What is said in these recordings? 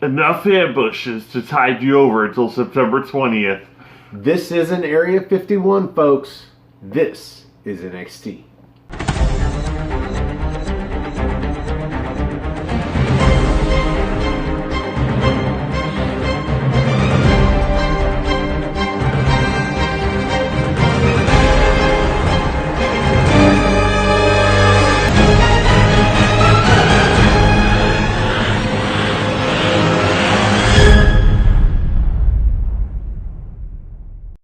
Enough ambushes to tide you over until September 20th. This isn't Area 51, folks. This is NXT.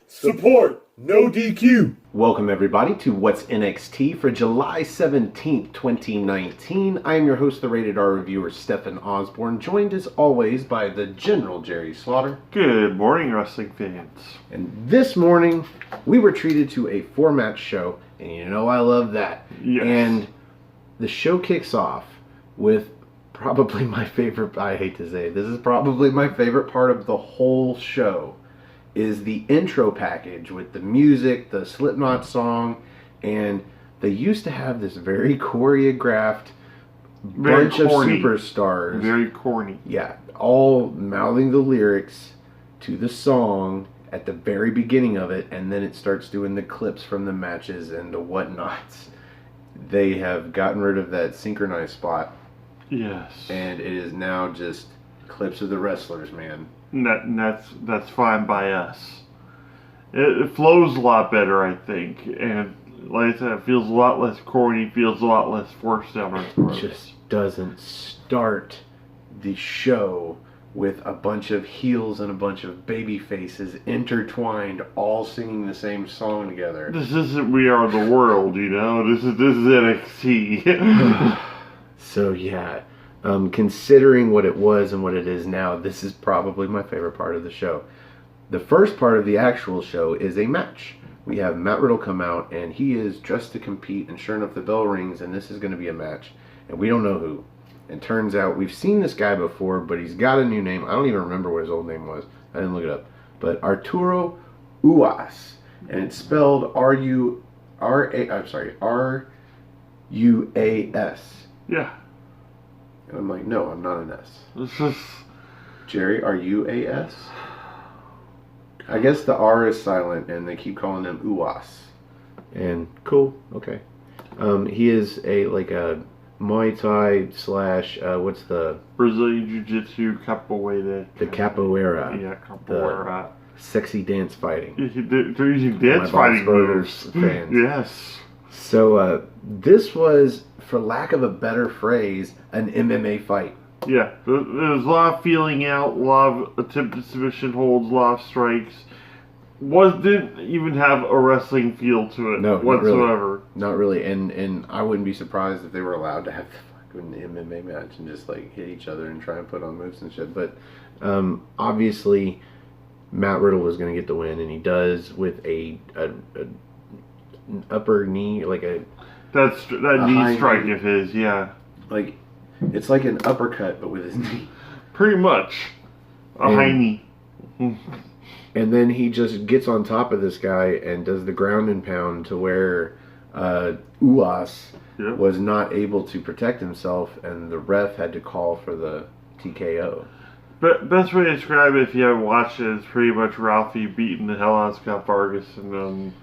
Support, no DQ. Welcome everybody to What's NXT for July 17th, 2019. I am your host, the Rated R reviewer, Stefan Osborne, joined as always by the General Jerry Slaughter. Good morning, wrestling fans. And this morning, we were treated to a 4-match show, and you know I love that. Yes. And the show kicks off with probably my favorite, I hate to say it, this is probably my favorite part of the whole show, is the intro package with the music, the Slipknot song, and they used to have this very choreographed bunch of superstars. Very corny. Yeah, all mouthing the lyrics to the song at the very beginning of it, and then it starts doing the clips from the matches and the whatnots. They have gotten rid of that synchronized spot. Yes. And it is now just clips of the wrestlers, man. That's fine by us. It flows a lot better, I think, and like I said, it feels a lot less corny, feels a lot less forced down our throats. It just doesn't start the show with a bunch of heels and a bunch of baby faces intertwined, all singing the same song together. This isn't We Are the World, you know. This is NXT. So yeah. Considering what it was and what it is now, this is probably my favorite part of the show. The first part of the actual show is a match. We have Matt Riddle come out, and he is dressed to compete, and sure enough, the bell rings, and this is going to be a match. And we don't know who. And turns out, we've seen this guy before, but he's got a new name. I don't even remember what his old name was. I didn't look it up. But Arturo Uas. And it's spelled R-U-A-S. Yeah. And I'm like, no, I'm not an S. This is... Jerry, are you a S? I guess the R is silent, and they keep calling him Uwas. And cool, okay. He is a Muay Thai / what's the... Brazilian Jiu-Jitsu capoeira. The capoeira. Yeah, capoeira. The sexy dance fighting. They're using dance fighting moves. Fans. Yes. So, this was, for lack of a better phrase, an MMA fight. Yeah, there's a lot of feeling out, a lot of attempted submission holds, a lot of strikes. Didn't even have a wrestling feel to it whatsoever. Not really. And I wouldn't be surprised if they were allowed to have the fucking MMA match and just hit each other and try and put on moves and shit. But obviously, Matt Riddle was going to get the win, and he does with an upper knee, that knee strike of his, yeah. It's like an uppercut, but with his knee. Pretty much. A high knee. And then he just gets on top of this guy and does the ground and pound to where Uwas was not able to protect himself, and the ref had to call for the TKO. But best way to describe it, if you haven't watched it, is pretty much Ralphie beating the hell out of Scott Fargus and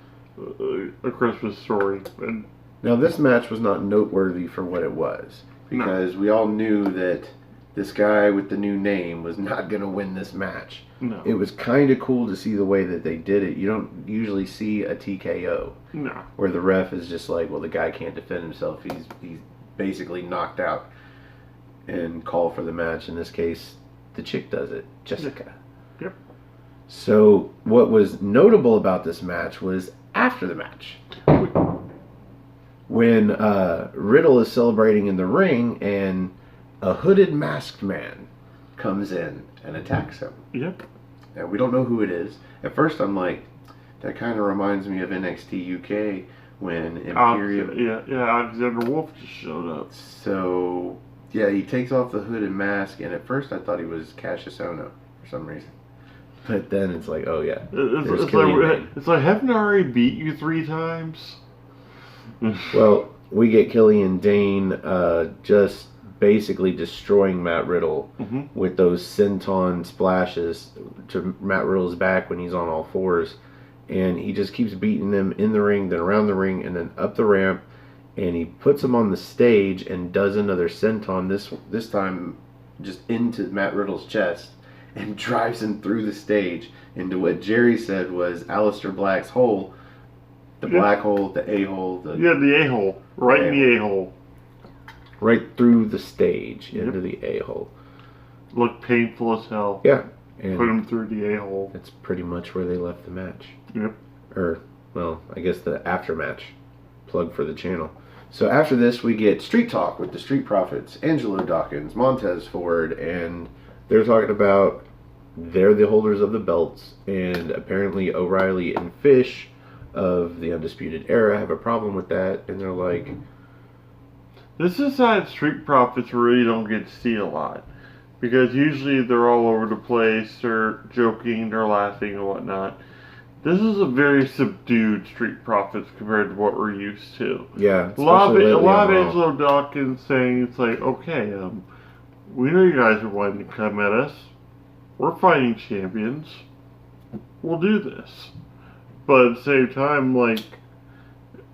A Christmas Story. And now this match was not noteworthy for what it was, because we all knew that this guy with the new name was not going to win this match. No. It was kind of cool to see the way that they did it. You don't usually see a TKO. No. Where the ref is just like, well, the guy can't defend himself. He's basically knocked out, and call for the match. In this case, the chick does it, Jessica. Yep. So what was notable about this match was after the match, when Riddle is celebrating in the ring, and a hooded masked man comes in and attacks him. Yep. And we don't know who it is. At first I'm like, that kind of reminds me of NXT UK when Imperium... Yeah, Alexander Wolf just showed up. So, yeah, he takes off the hood and mask, and at first I thought he was Cassius Ohno for some reason. But then it's like, oh yeah. It's like, haven't I already beat you 3 times? Well, we get Killian Dane just basically destroying Matt Riddle Mm-hmm. with those senton splashes to Matt Riddle's back when he's on all fours. And he just keeps beating them in the ring, then around the ring, and then up the ramp. And he puts him on the stage and does another senton, this time just into Matt Riddle's chest, and drives him through the stage into what Jerry said was Aleister Black's hole. The black hole, the A-hole. The A-hole. Right in the A-hole. Right through the stage into the A-hole. Looked painful as hell. Yeah. And put him through the A-hole. That's pretty much where they left the match. Yep. Or, well, I guess the after match. Plug for the channel. So after this, we get Street Talk with the Street Profits, Angelo Dawkins, Montez Ford, and they're talking about they're the holders of the belts, and apparently O'Reilly and Fish of the Undisputed Era have a problem with that, and they're like, this is how Street Profits really don't get to see a lot, because usually they're all over the place, they're joking, they're laughing and whatnot. This is a very subdued Street Profits compared to what we're used to. Yeah, a lot of Angelo Dawkins saying it's like, okay, we know you guys are wanting to come at us. We're fighting champions. We'll do this. But at the same time, like,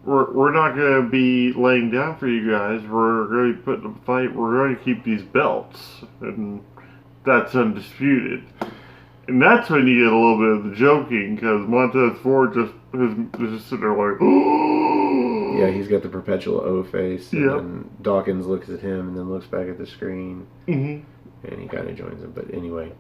we're not going to be laying down for you guys. We're going to be putting up a fight. We're going to keep these belts. And that's undisputed. And that's when you get a little bit of the joking, because Montez Ford just sitting there like, oh. Yeah, he's got the perpetual O face. And yep. then Dawkins looks at him and then looks back at the screen. Mm-hmm. And he kind of joins him. But anyway,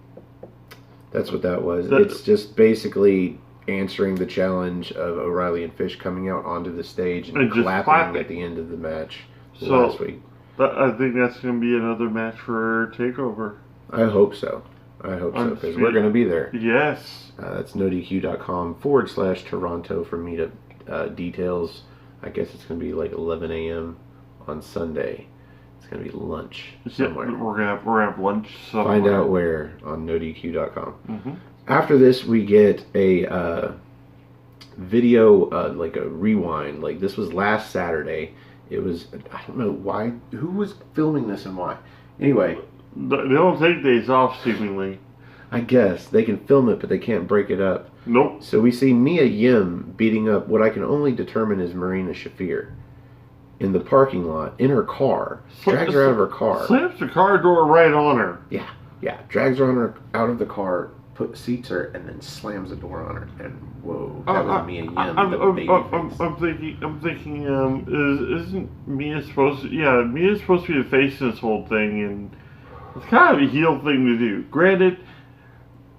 that's what that was. It's just basically answering the challenge of O'Reilly and Fish coming out onto the stage and clapping at the end of the match last week. I think that's going to be another match for TakeOver. I hope so. Because we're going to be there. Yes. That's nodq.com/Toronto for meetup details. I guess it's going to be like 11 a.m. on Sunday. It's going to be lunch somewhere. Yeah, we're going to have lunch somewhere. Find out where on nodq.com. Mm-hmm. After this, we get a video, like a rewind. Like, this was last Saturday. It was, I don't know why, who was filming this and why. Anyway. They don't take days off, seemingly. I guess. They can film it, but they can't break it up. Nope. So we see Mia Yim beating up what I can only determine is Marina Shafir in the parking lot, in her car. Drags her out of her car. Slams the car door right on her. Yeah. Drags her out of the car, seats her, and then slams the door on her. And whoa, that was Mia Yim, the baby face. I'm thinking, isn't Mia supposed to? Yeah, Mia's supposed to be the face of this whole thing, and it's kind of a heel thing to do. Granted,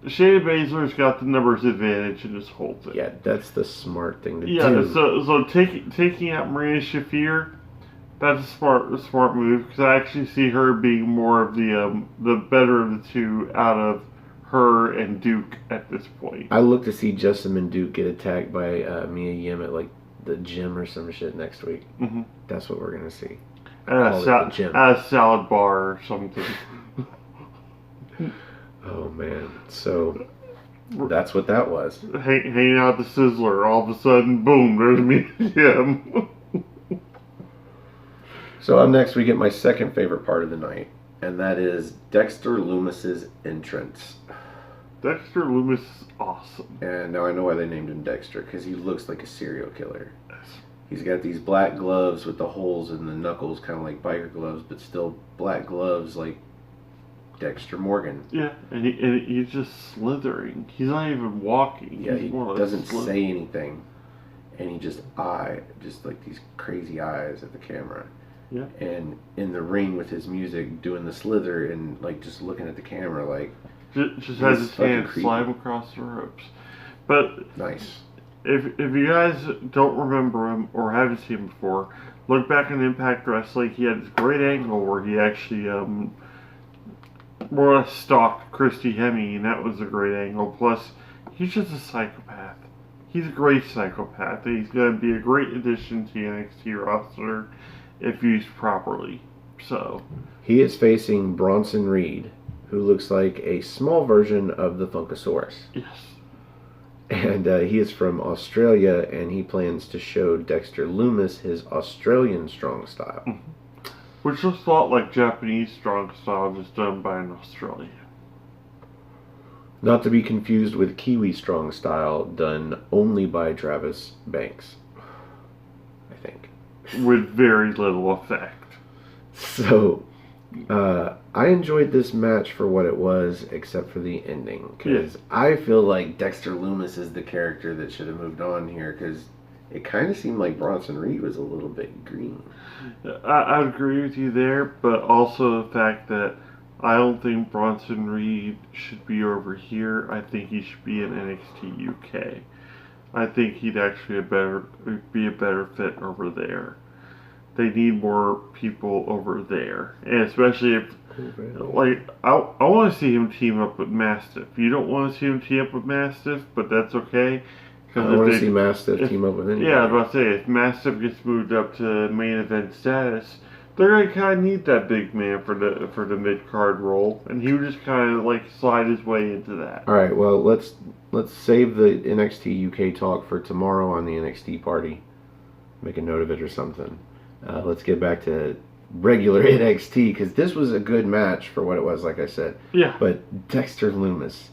Shayna Baszler's got the numbers advantage in this whole thing. Yeah, that's the smart thing to do. Yeah, so taking out Marina Shafir, that's a smart move, because I actually see her being more of the better of the two out of her and Duke at this point. I look to see Justin and Duke get attacked by Mia Yim at like the gym or some shit next week. Mm-hmm. That's what we're gonna see. At a salad bar or something. Oh man, so that's what that was. Hanging out the Sizzler, all of a sudden, boom, there's me and him. So up next we get my second favorite part of the night, and that is Dexter Lumis's entrance. Dexter Lumis is awesome. And now I know why they named him Dexter, because he looks like a serial killer. He's got these black gloves with the holes in the knuckles, kind of like biker gloves, but still black gloves like Dexter Morgan. Yeah, and he's just slithering. He's not even walking. Yeah, he doesn't say anything. And he just like these crazy eyes at the camera. Yeah. And in the ring with his music, doing the slither and like just looking at the camera like... Just has his hand slime across the ropes. But... Nice. If you guys don't remember him or haven't seen him before, look back on Impact Wrestling. He had this great angle where he actually more or less stalked Christy Hemme, and that was a great angle. Plus, he's just a psychopath. He's a great psychopath. He's going to be a great addition to the NXT roster if used properly. So he is facing Bronson Reed, who looks like a small version of the Funkasaurus. Yes. And he is from Australia, and he plans to show Dexter Lumis his Australian strong style. Mm-hmm. Which looks a lot like Japanese strong style, just done by an Australian. Not to be confused with Kiwi strong style, done only by Travis Banks, I think. With very little effect. So, I enjoyed this match for what it was, except for the ending. Because I feel like Dexter Lumis is the character that should have moved on here, because it kind of seemed like Bronson Reed was a little bit green. I agree with you there, but also the fact that I don't think Bronson Reed should be over here. I think he should be in NXT UK. I think he'd actually be a better fit over there. They need more people over there, and especially if, like, I want to see him team up with Mastiff. You don't want to see him team up with Mastiff, but that's okay. I want to see Mastiff team up with anybody. Yeah, I was about to say, if Mastiff gets moved up to main event status, they're gonna kind of need that big man for the mid card role, and he would just kind of like slide his way into that. All right, well let's save the NXT UK talk for tomorrow on the NXT party. Make a note of it or something. Let's get back to regular NXT, because this was a good match for what it was, like I said. Yeah. But Dexter Lumis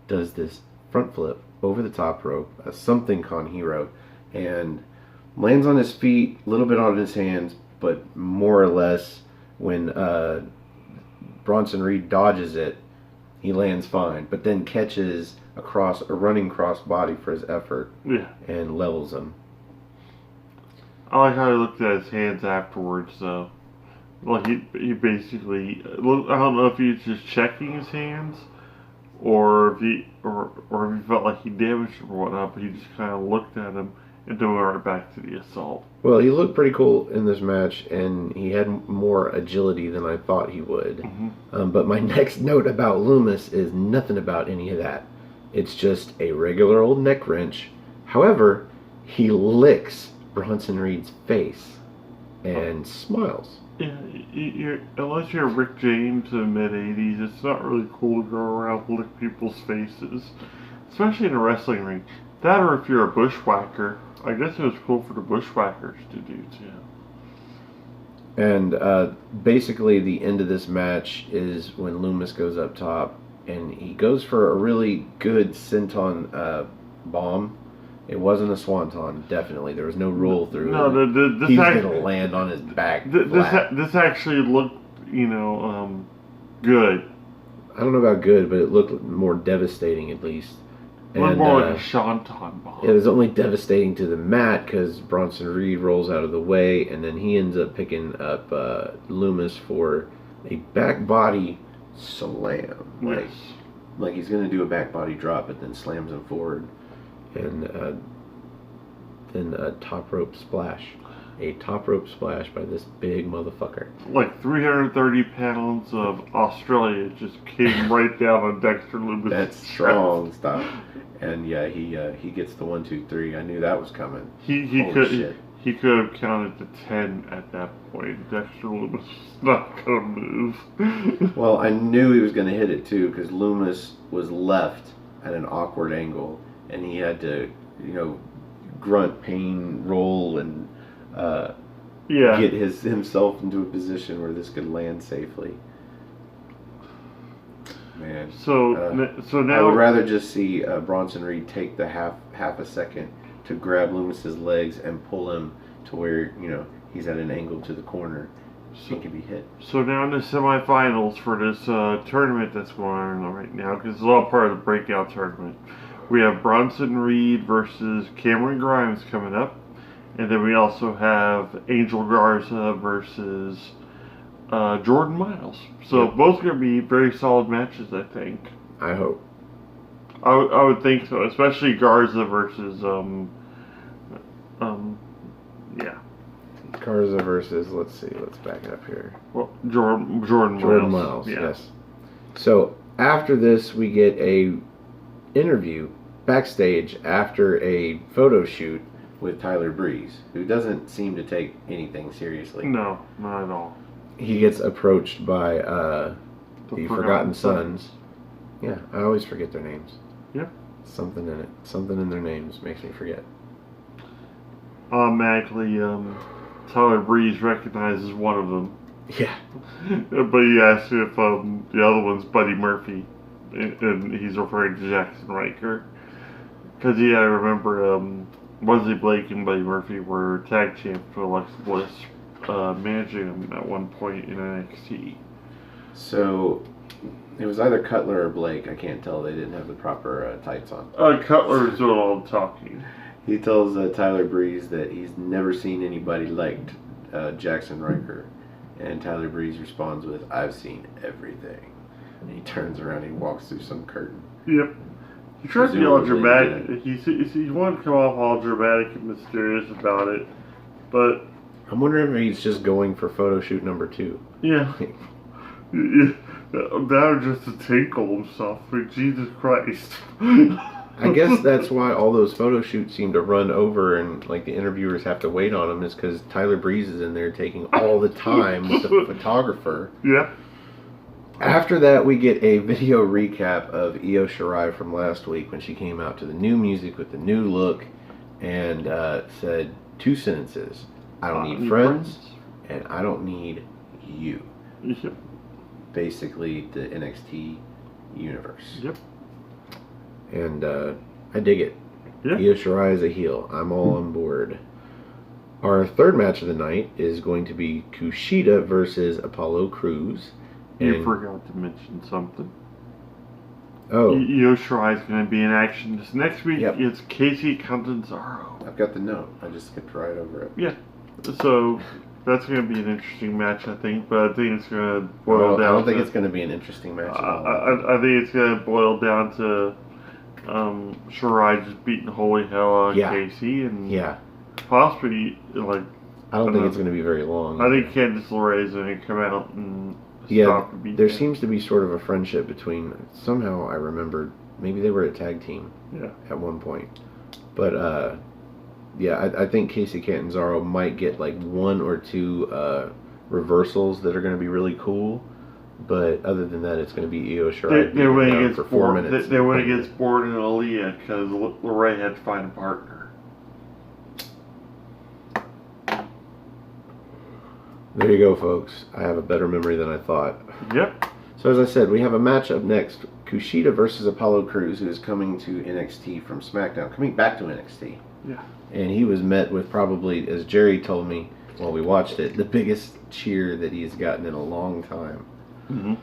does this front flip over the top rope, a something con hero, and lands on his feet, a little bit on his hands, but more or less when Bronson Reed dodges it, he lands fine, but then catches a running cross body for his effort, and levels him. I like how he looked at his hands afterwards, though. Like he basically, I don't know if he was just checking his hands, or if he felt like he damaged him or whatnot, but he just kind of looked at him and then went right back to the assault. Well, he looked pretty cool in this match, and he had more agility than I thought he would. Mm-hmm. But my next note about Lumis is nothing about any of that. It's just a regular old neck wrench. However, he licks Bronson Reed's face and smiles. Yeah, unless you're Rick James in the mid-'80s, it's not really cool to go around and lick people's faces, especially in a wrestling ring. That, or if you're a bushwhacker, I guess it was cool for the bushwhackers to do too. And basically, the end of this match is when Lumis goes up top, and he goes for a really good senton bomb. It wasn't a swanton, definitely. There was no roll through. No, he's going to land on his back. This actually looked, good. I don't know about good, but it looked more devastating at least. It looked more like a swanton bomb. It was only devastating to the mat because Bronson Reed rolls out of the way, and then he ends up picking up Lumis for a back body slam. Yes. Like he's going to do a back body drop, but then slams him forward. And then a top rope splash. A top rope splash by this big motherfucker. Like 330 pounds of Australia just came right down on Dexter Lumis. That's strong stuff. And yeah, he gets the 1, 2, 3. I knew that was coming. He could have counted to 10 at that point. Dexter Lumis was not gonna move. Well, I knew he was gonna hit it too, because Lumis was left at an awkward angle. And he had to, grunt, pain, roll, and get himself into a position where this could land safely. Man. So now I would rather just see Bronson Reed take the half a second to grab Lumis's legs and pull him to where he's at an angle to the corner. He can be hit. So now in the semifinals for this tournament that's going on right now, because it's all part of the breakout tournament. We have Bronson Reed versus Cameron Grimes coming up. And then we also have Angel Garza versus Jordan Miles. So both going to be very solid matches, I think. I hope. I would think so, especially Garza versus Garza versus, let's back it up here. Well, Jordan Miles, yes. So after this, we get a interview backstage after a photo shoot with Tyler Breeze, who doesn't seem to take anything seriously. No, not at all. He gets approached by the Forgotten Sons. Yeah, I always forget their names. Yep. Something in it. Something in their names makes me forget. Automatically, Tyler Breeze recognizes one of them. Yeah. But he asked if the other one's Buddy Murphy, and he's referring to Jackson Riker. Because, yeah, I remember Wesley Blake and Buddy Murphy were tag champs with Alexa Bliss managing him at one point in NXT. So, it was either Cutler or Blake. I can't tell. They didn't have the proper tights on. Cutler is doing all the talking. He tells Tyler Breeze that he's never seen anybody like Jackson Riker. And Tyler Breeze responds with, "I've seen everything." And he turns around and he walks through some curtain. Yep. He tried to be all dramatic. He wanted to come off all dramatic and mysterious about it. But I'm wondering if he's just going for photo shoot number 2. Yeah. Now just to tinkle himself. Like, Jesus Christ. I guess that's why all those photo shoots seem to run over and like the interviewers have to wait on them, is because Tyler Breeze is in there taking all the time with the photographer. Yeah. After that, we get a video recap of Io Shirai from last week when she came out to the new music with the new look and said 2 sentences. I don't need friends and I don't need you. Yep. Basically, the NXT universe. Yep. And I dig it. Yeah. Io Shirai is a heel. I'm all on board. Our third match of the night is going to be Kushida versus Apollo Crews. You forgot to mention something. Oh. Io Shirai is going to be in action this next week. Yep. It's Casey Catanzaro. I've got the note. I just skipped right over it. Yeah. So that's going to be an interesting match, I think. But I think it's going to boil down. I don't think it's going to be an interesting match at all. I think it's going to boil down to Shirai just beating holy hell on Casey, and possibly like. I don't think it's going to be very long. I think Candice LeRae is going to come out and. There seems to be sort of a friendship between. Somehow I remembered maybe they were a tag team. At one point, but I think Casey Catanzaro might get like 1 or 2 reversals that are going to be really cool. But other than that, it's going to be Io Shirai they went against for 4 minutes. They went against Bourne and Aaliyah because LeRae had to find a partner. There you go, folks. I have a better memory than I thought. Yep. So as I said, we have a match up next. Kushida versus Apollo Crews, who is coming to NXT from SmackDown. Coming back to NXT. Yeah. And he was met with probably, as Jerry told me while we watched it, the biggest cheer that he's gotten in a long time. Mm-hmm.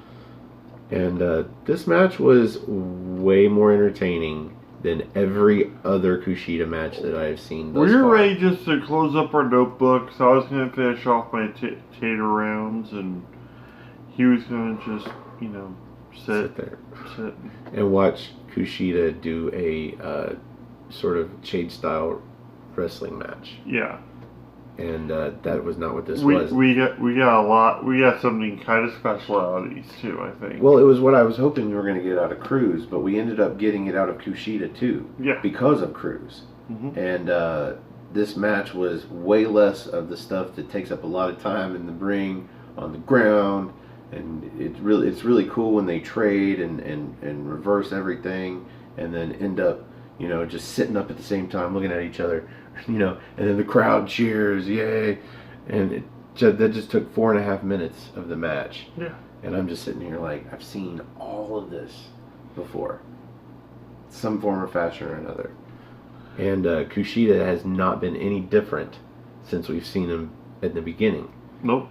And this match was way more entertaining than every other Kushida match that I've seen thus far. We're ready just to close up our notebooks. I was going to finish off my tater rounds, and he was going to just, sit there and watch Kushida do a sort of Shade-style wrestling match. Yeah. And that was not what this was. We got a lot. We got something kind of special out of these too, I think. Well, it was what I was hoping we were going to get out of Crews, but we ended up getting it out of Kushida too. Yeah. Because of Crews. Mm-hmm. And this match was way less of the stuff that takes up a lot of time in the ring, on the ground, and it's really cool when they trade and reverse everything, and then end up just sitting up at the same time looking at each other. And then the crowd cheers, yay! And that just took 4.5 minutes of the match. Yeah. And I'm just sitting here like, I've seen all of this before, some form or fashion or another. And Kushida has not been any different since we've seen him at the beginning. Nope.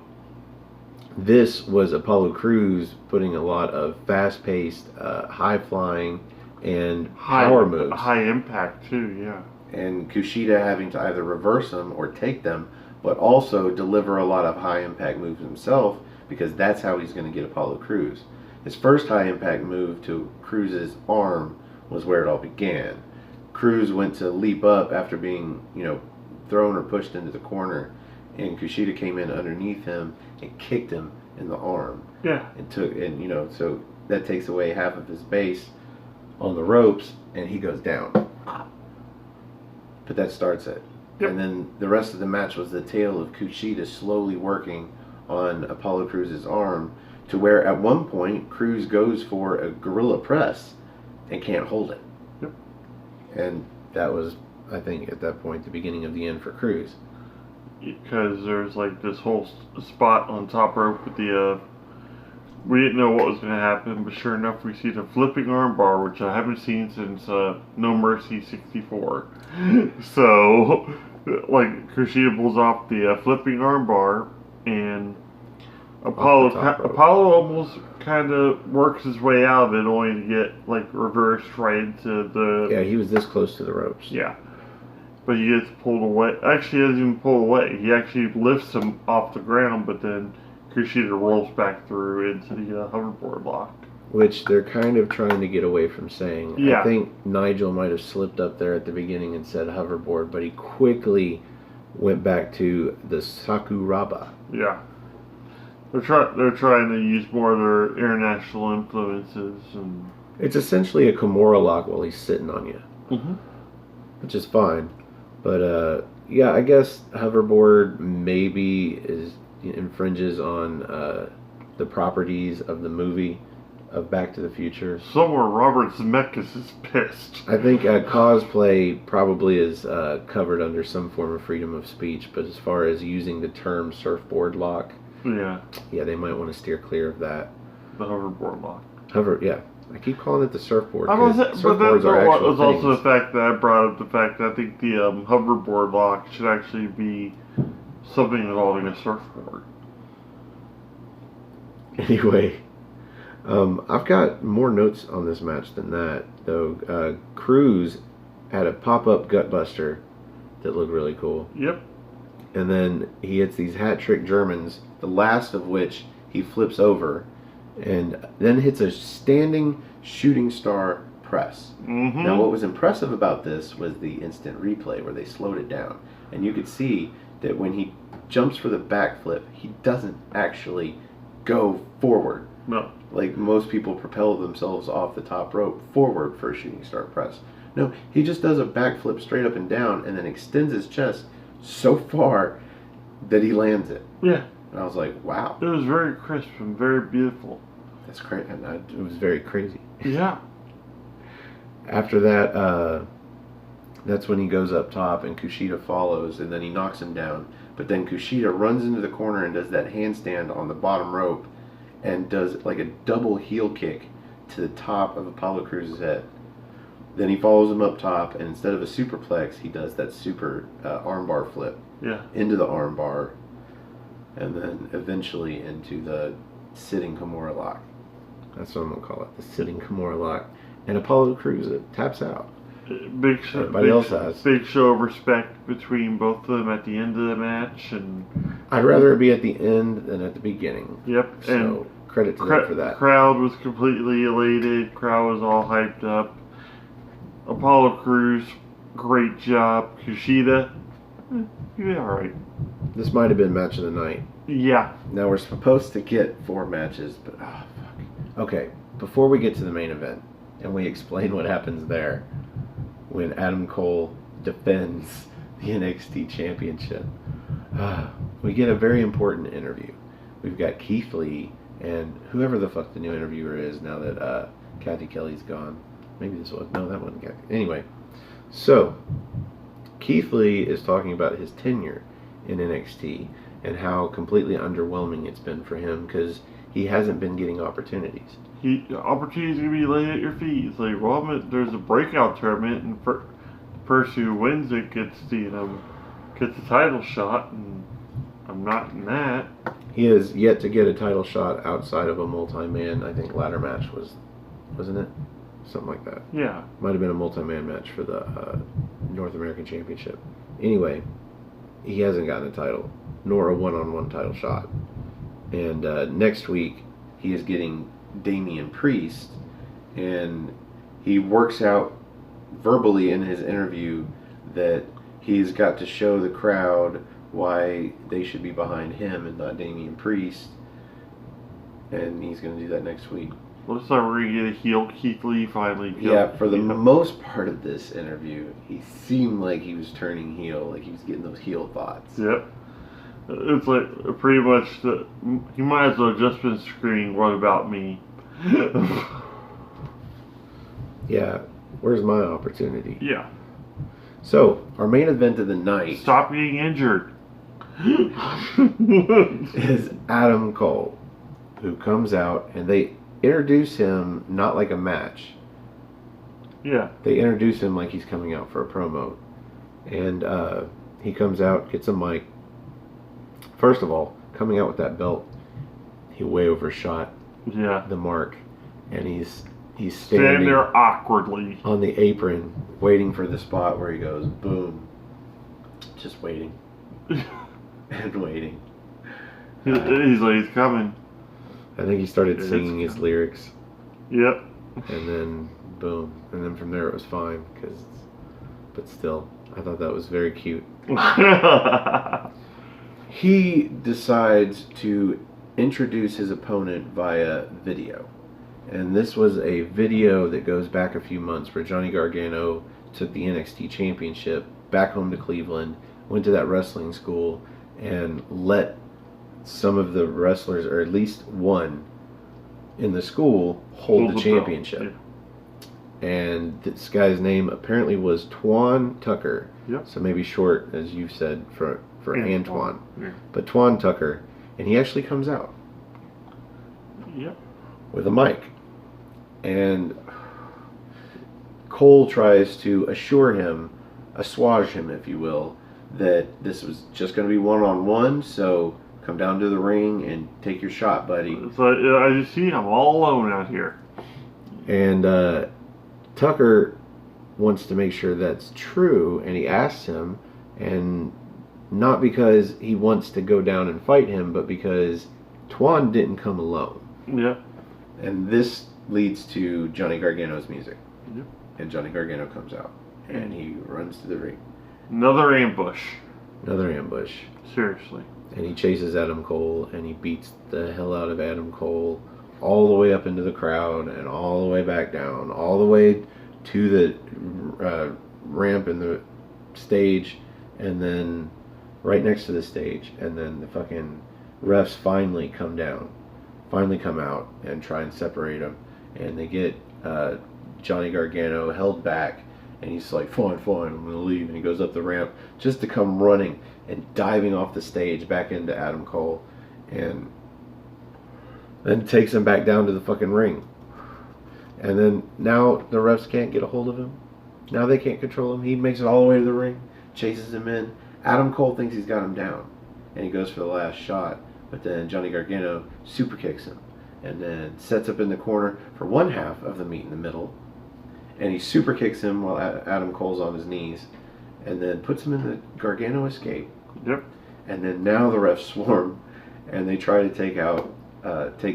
This was Apollo Crews putting a lot of fast-paced, high-flying, and power moves. High impact too, yeah. And Kushida having to either reverse them or take them, but also deliver a lot of high-impact moves himself, because that's how he's going to get Apollo Crews. His first high-impact move to Crews' arm was where it all began. Crews went to leap up after being, thrown or pushed into the corner, and Kushida came in underneath him and kicked him in the arm. Yeah. So that takes away half of his base on the ropes, and he goes down. But that starts it. Yep. And then the rest of the match was the tale of Kushida slowly working on Apollo Crews' arm, to where at one point Crews goes for a gorilla press and can't hold it. Yep. And that was, I think, at that point, the beginning of the end for Crews. because there's like this whole spot on top rope with the. We didn't know what was going to happen, but sure enough, we see the flipping armbar, which I haven't seen since No Mercy 64. So, like, Kushida pulls off the flipping armbar, and Apollo almost kind of works his way out of it, only to get like reversed right into the. Yeah, he was this close to the ropes. Yeah, but he gets pulled away. Actually, he doesn't even pull away. He actually lifts him off the ground, but then Kushida rolls back through into the hoverboard lock. Which they're kind of trying to get away from saying. Yeah. I think Nigel might have slipped up there at the beginning and said hoverboard, but he quickly went back to the Sakuraba. Yeah. They're trying to use more of their international influences, and it's essentially a Kimura lock while he's sitting on you, mm-hmm. which is fine. But yeah, I guess hoverboard maybe infringes on the properties of the movie of Back to the Future. Somewhere Robert Zemeckis is pissed. I think cosplay probably is covered under some form of freedom of speech, but as far as using the term surfboard lock, yeah, they might want to steer clear of that. The hoverboard lock. Yeah. I keep calling it the surfboard. But that's what was also the fact that I brought up the fact that I think the hoverboard lock should actually be something involving a surfboard. Anyway, I've got more notes on this match than that, though. Cruz had a pop-up gutbuster that looked really cool. Yep. And then he hits these hat-trick Germans, the last of which he flips over, and then hits a standing shooting star press. Mm-hmm. Now, what was impressive about this was the instant replay where they slowed it down. And you could see that when he jumps for the backflip, he doesn't actually go forward. No. Like most people propel themselves off the top rope forward for a shooting star press. No, he just does a backflip straight up and down and then extends his chest so far that he lands it. Yeah. And I was like, wow. It was very crisp and very beautiful. That's crazy. It was very crazy. Yeah. After that, that's when he goes up top and Kushida follows and then he knocks him down. But then Kushida runs into the corner and does that handstand on the bottom rope and does like a double heel kick to the top of Apollo Cruz's head. Then he follows him up top, and instead of a superplex, he does that super armbar flip into the armbar, and then eventually into the sitting Kimura lock. That's what I'm going to call it, the sitting Kimura lock. And Apollo Cruz taps out. Big show of respect between both of them at the end of the match, and I'd rather it be at the end than at the beginning. Yep. So and credit to them for that. Crowd was completely elated. Crowd was all hyped up. Apollo Cruz, great job. Kushida, you're all right. This might have been match of the night. Yeah. Now we're supposed to get 4 matches, but fuck. Okay, before we get to the main event and we explain what happens there when Adam Cole defends the NXT Championship, we get a very important interview. We've got Keith Lee and whoever the fuck the new interviewer is now that Kathy Kelly's gone. Maybe this was, no, that wasn't Kathy. Anyway, so Keith Lee is talking about his tenure in NXT and how completely underwhelming it's been for him because he hasn't been getting opportunities. Opportunities gonna be laid at your feet. It's like, well, there's a breakout tournament, and the person who wins it gets the title shot, and I'm not in that. He has yet to get a title shot outside of a multi-man, I think, ladder match wasn't it? Something like that. Yeah. Might have been a multi-man match for the North American Championship. Anyway, he hasn't gotten a title, nor a one-on-one title shot. And next week, he is getting Damian Priest, and he works out verbally in his interview that he's got to show the crowd why they should be behind him and not Damian Priest, and he's going to do that next week. Looks like we're going to get a heel Keith Lee finally. Yeah, for the most part of this interview, he seemed like he was turning heel, like he was getting those heel thoughts. Yep. It's like pretty much he might as well have just been screaming, "What about me?" Yeah, where's my opportunity? Yeah. So, our main event of the night. Stop getting injured. is Adam Cole, who comes out and they introduce him not like a match. Yeah. They introduce him like he's coming out for a promo. And he comes out, gets a mic. First of all, coming out with that belt, he way overshot the mark. And he's standing there awkwardly on the apron, waiting for the spot where he goes, boom. Just waiting. And waiting. He's like, he's coming. I think he started singing his lyrics. Yep. And then, boom. And then from there it was fine. But still, I thought that was very cute. He decides to introduce his opponent via video. And this was a video that goes back a few months where Johnny Gargano took the NXT Championship back home to Cleveland, went to that wrestling school, and let some of the wrestlers, or at least one in the school, hold the championship. Yeah. And this guy's name apparently was Twan Tucker. Yep. So maybe short, as you said, for Antoine. Yeah. But Twan Tucker. And he actually comes out. Yep. With a mic. And Cole tries to assuage him, if you will, that this was just going to be one-on-one, so come down to the ring and take your shot, buddy. So I just see I'm all alone out here. And Tucker wants to make sure that's true, and he asks him, and not because he wants to go down and fight him, but because Twan didn't come alone. Yeah. And this leads to Johnny Gargano's music. Yep. And Johnny Gargano comes out, and he runs to the ring. Another ambush. Seriously. And he chases Adam Cole, and he beats the hell out of Adam Cole all the way up into the crowd and all the way back down, all the way to the ramp and the stage, and then right next to the stage. And then the fucking refs finally come out and try and separate them. And they get Johnny Gargano held back. And he's like, fine, I'm going to leave. And he goes up the ramp just to come running and diving off the stage back into Adam Cole. And then takes him back down to the fucking ring. And then now the refs can't get a hold of him. Now they can't control him. He makes it all the way to the ring, chases him in. Adam Cole thinks he's got him down. And he goes for the last shot. But then Johnny Gargano super kicks him. And then sets up in the corner for one half of the meet in the middle. And he super kicks him while Adam Cole's on his knees. And then puts him in the Gargano escape. Yep. And then now the refs swarm. And they try to take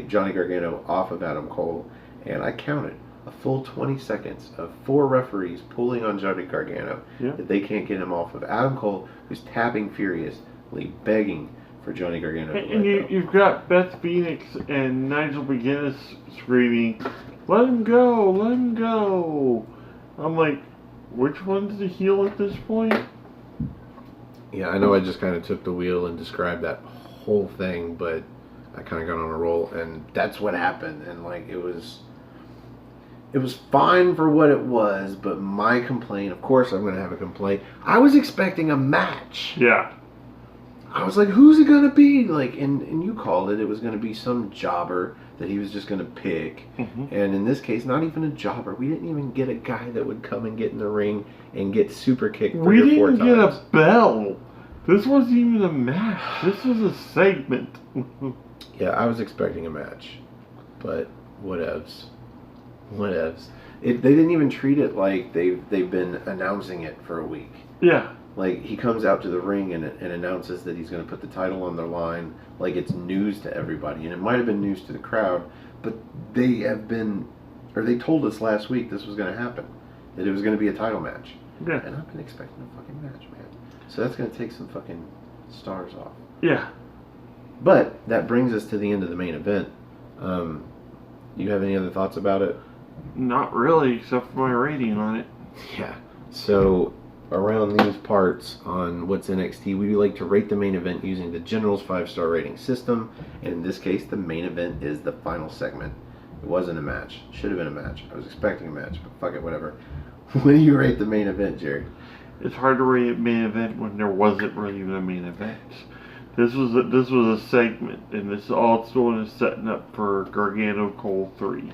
Johnny Gargano off of Adam Cole. And I counted a full 20 seconds of 4 referees pulling on Johnny Gargano. Yep. That they can't get him off of Adam Cole, who's tapping furiously, begging for Johnny Gargano to let go. You've got Beth Phoenix and Nigel McGuinness screaming, let him go, let him go. I'm like, which one's the heel at this point? Yeah, I know I just kind of took the wheel and described that whole thing, but I kind of got on a roll, and that's what happened. And like, it was fine for what it was, but my complaint, of course I'm going to have a complaint, I was expecting a match. Yeah. I was like, who's it going to be? Like, and you called it was going to be some jobber that he was just going to pick. Mm-hmm. And in this case, not even a jobber. We didn't even get a guy that would come and get in the ring and get super kicked 3 or 4 times. We didn't get a bell. This wasn't even a match. This was a segment. Yeah, I was expecting a match. But whatevs. They didn't even treat it like they've been announcing it for a week. Yeah. Like, he comes out to the ring and announces that he's going to put the title on the line like it's news to everybody. And it might have been news to the crowd, but they told us last week this was going to happen. That it was going to be a title match. Yeah. And I've been expecting a fucking match, man. So that's going to take some fucking stars off. Yeah. But that brings us to the end of the main event. You have any other thoughts about it? Not really, except for my rating on it. Yeah. So around these parts on What's NXT, we like to rate the main event using the General's 5-star rating system. And in this case, the main event is the final segment. It wasn't a match. Should have been a match. I was expecting a match, but fuck it, whatever. What do you rate the main event, Jerry? It's hard to rate a main event when there wasn't really even a main event. This was a segment, and this all it's doing is setting up for Gargano Cole 3.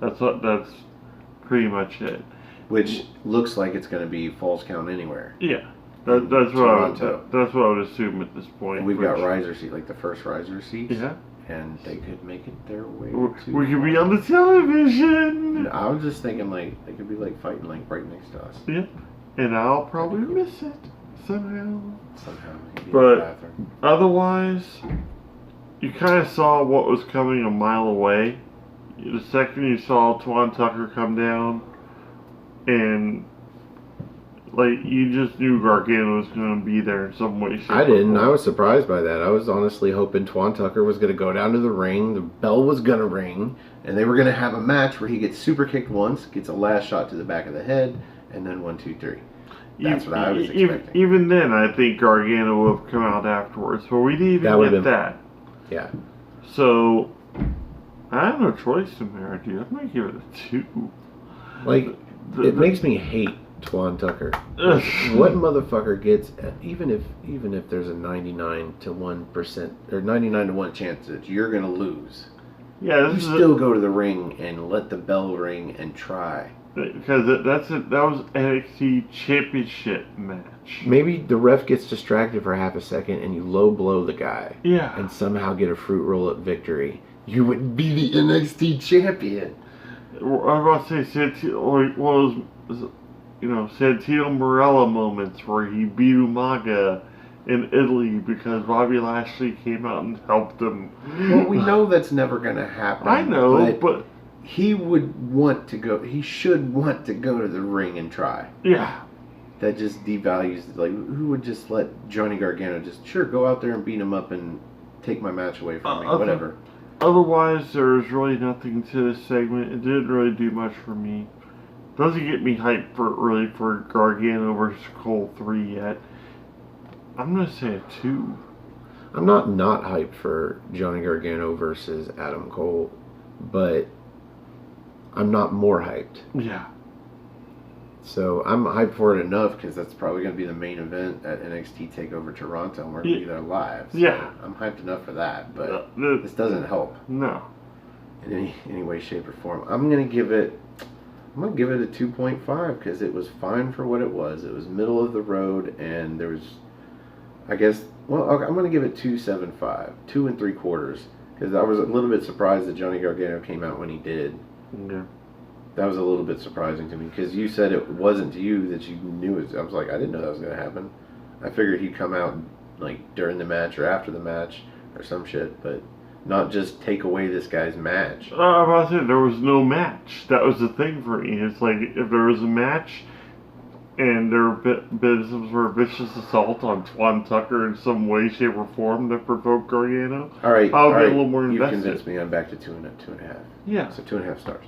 That's pretty much it. Which looks like it's going to be Falls Count Anywhere. Yeah, that's what I would assume at this point. And we've got riser seat, like the first riser seats. Yeah. And they could make it their way we could be on the television. I was just thinking, like, they could be, like, fighting, like, right next to us. Yeah. And I'll probably miss it somehow. But otherwise, you kind of saw what was coming a mile away. The second you saw Twan Tucker come down, and like you just knew Gargano was going to be there in some way, shape, I didn't. I was surprised by that. I was honestly hoping Twan Tucker was going to go down to the ring, the bell was going to ring, and they were going to have a match where he gets super kicked once, gets a last shot to the back of the head, and then 1, 2, 3. That's what I was expecting. Even then, I think Gargano would have come out afterwards, but we didn't even get that. Yeah. So, I have no choice in there, dude. I'm going to give it a 2. Like, it makes me hate Twan Tucker. Like, what motherfucker gets, even if there's a 99 to 1% or 99 to 1 chance that you're going to lose, you still go to the ring and let the bell ring and try. Because that was NXT Championship match. Maybe the ref gets distracted for half a second and you low blow the guy. Yeah. And somehow get a fruit roll-up victory. You would be the NXT champion. I was about to say Santino Marella moments where he beat Umaga in Italy because Bobby Lashley came out and helped him. Well, we know that's never going to happen. I know, but he would want to go. He should want to go to the ring and try. Yeah. That just devalues. Like, who would just let Johnny Gargano just go out there and beat him up and take my match away from me? Whatever. Otherwise, there's really nothing to this segment. It didn't really do much for me. Doesn't get me hyped for Gargano versus Cole 3 yet. I'm gonna say a 2. I'm not hyped for Johnny Gargano versus Adam Cole, but I'm not more hyped. Yeah. So I'm hyped for it enough because that's probably going to be the main event at NXT TakeOver Toronto, and we're going to be there live. So yeah. I'm hyped enough for that, but this doesn't help. No. In any way, shape, or form. I'm going to give it a 2.5 because it was fine for what it was. It was middle of the road, and there was, I guess, I'm going to give it 2.75, 2 3/4, because I was a little bit surprised that Johnny Gargano came out when he did. Yeah. That was a little bit surprising to me because you said it wasn't to you that you knew it. I was like, I didn't know that was going to happen. I figured he'd come out like during the match or after the match or some shit, but not just take away this guy's match. I was about to say, there was no match. That was the thing for me. It's like, if there was a match and there been some sort of vicious assault on Twan Tucker in some way, shape, or form that provoked Gargano, I'll get a little more invested. You've convinced me. I'm back to 2.5. Yeah. So 2.5 stars.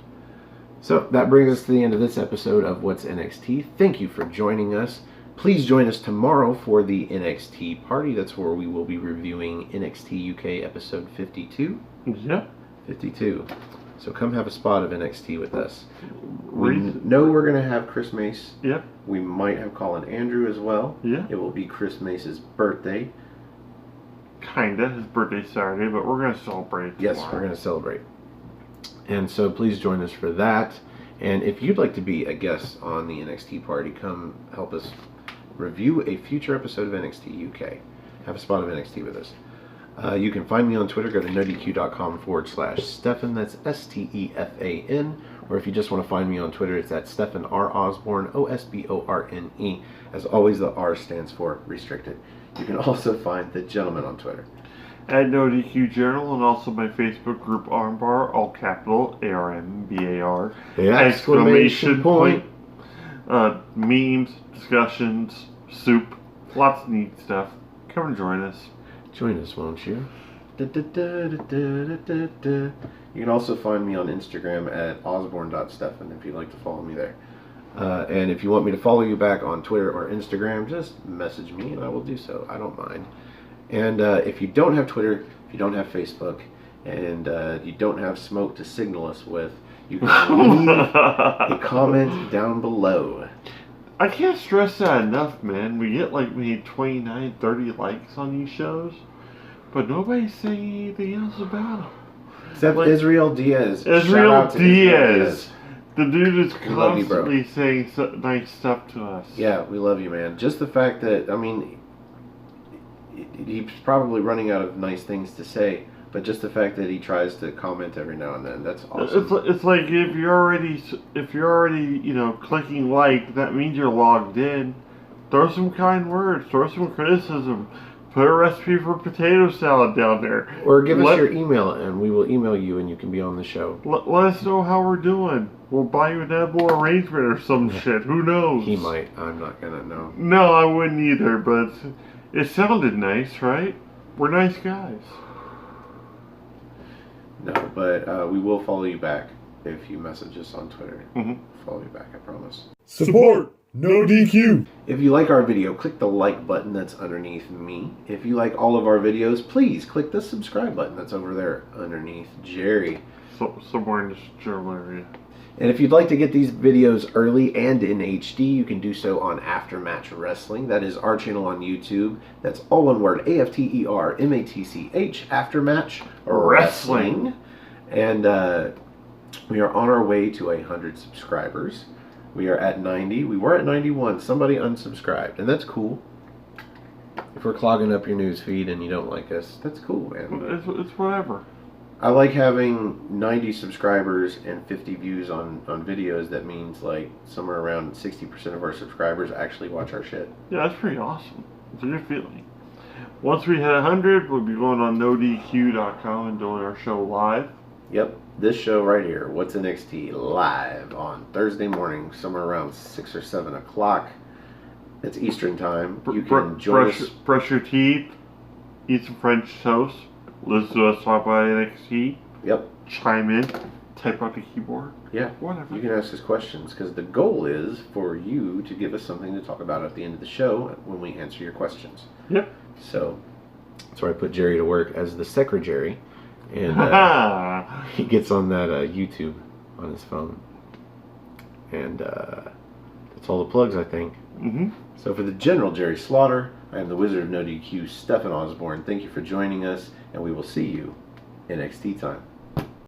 So that brings us to the end of this episode of What's NXT. Thank you for joining us. Please join us tomorrow for the NXT party. That's where we will be reviewing NXT UK episode 52. Yeah. 52. So come have a spot of NXT with us. We know we're going to have Chris Mace. Yeah. We might have Colin Andrew as well. Yeah. It will be Chris Mace's birthday. Kinda. His birthday's Saturday, but we're going to celebrate tomorrow. Yes, we're going to celebrate. And so please join us for that. And if you'd like to be a guest on the NXT party, come help us review a future episode of NXT UK. Have a spot of NXT with us. You can find me on Twitter. Go to nodq.com/Stefan. That's STEFAN. Or if you just want to find me on Twitter, it's at Stefan R. Osborne, OSBORNE. As always, the R stands for restricted. You can also find the gentleman on Twitter at NoDQ Journal, and also my Facebook group Armbar, all capital, ARMBAR. Yeah, exclamation point. Memes, discussions, soup, lots of neat stuff. Come and join us. Join us, won't you? You can also find me on Instagram at osborne.stefan if you'd like to follow me there. And if you want me to follow you back on Twitter or Instagram, just message me and I will do so. I don't mind. And if you don't have Twitter, if you don't have Facebook, and you don't have smoke to signal us with, you can leave a comment down below. I can't stress that enough, man. We get like maybe 29, 30 likes on these shows. but nobody's saying anything else about him. Except Israel Diaz. Shout Israel out to Israel Diaz. The dude is We love you, bro. constantly saying nice stuff to us. Yeah, we love you, man. Just the fact that, I mean, he's probably running out of nice things to say, but just the fact that he tries to comment every now and then, that's awesome. It's like if you're already clicking like, that means you're logged in. Throw some kind words, throw some criticism, put a recipe for potato salad down there, or give us your email and we will email you and you can be on the show. Let us know how we're doing. We'll buy you an edible arrangement or some shit. Who knows? He might. I'm not gonna know. No, I wouldn't either. But it sounded nice, right? We're nice guys. No, but we will follow you back if you message us on Twitter. Mm-hmm. Follow you back, I promise. Support No DQ. If you like our video, click the like button that's underneath me. If you like all of our videos, please click the subscribe button that's over there underneath Jerry. Somewhere in this general area. And if you'd like to get these videos early and in HD, you can do so on Aftermatch Wrestling. That is our channel on YouTube. That's all one word, AFTERMATCH, Aftermatch Wrestling. And we are on our way to 100 subscribers. We are at 90. We were at 91. Somebody unsubscribed, and that's cool. If we're clogging up your news feed and you don't like us, that's cool, man. It's whatever. I like having 90 subscribers and 50 views on videos. That means like somewhere around 60% of our subscribers actually watch our shit. Yeah, that's pretty awesome. It's a good feeling. Once we hit 100, we'll be going on NoDQ.com and doing our show live. Yep, this show right here, What's NXT, live on Thursday morning, somewhere around 6 or 7 o'clock. It's Eastern time. You can join us. Brush your teeth, eat some French toast, listen to us talk about NXT. Yep. Chime in, type out the keyboard. Yeah, whatever. You can ask us questions because the goal is for you to give us something to talk about at the end of the show when we answer your questions. Yep. So that's where I put Jerry to work as the secretary. And he gets on that YouTube on his phone. And that's all the plugs, I think. Mm-hmm. So for the General Jerry Slaughter, I am the Wizard of No DQ, Stefan Osborne. Thank you for joining us, and we will see you NXT time.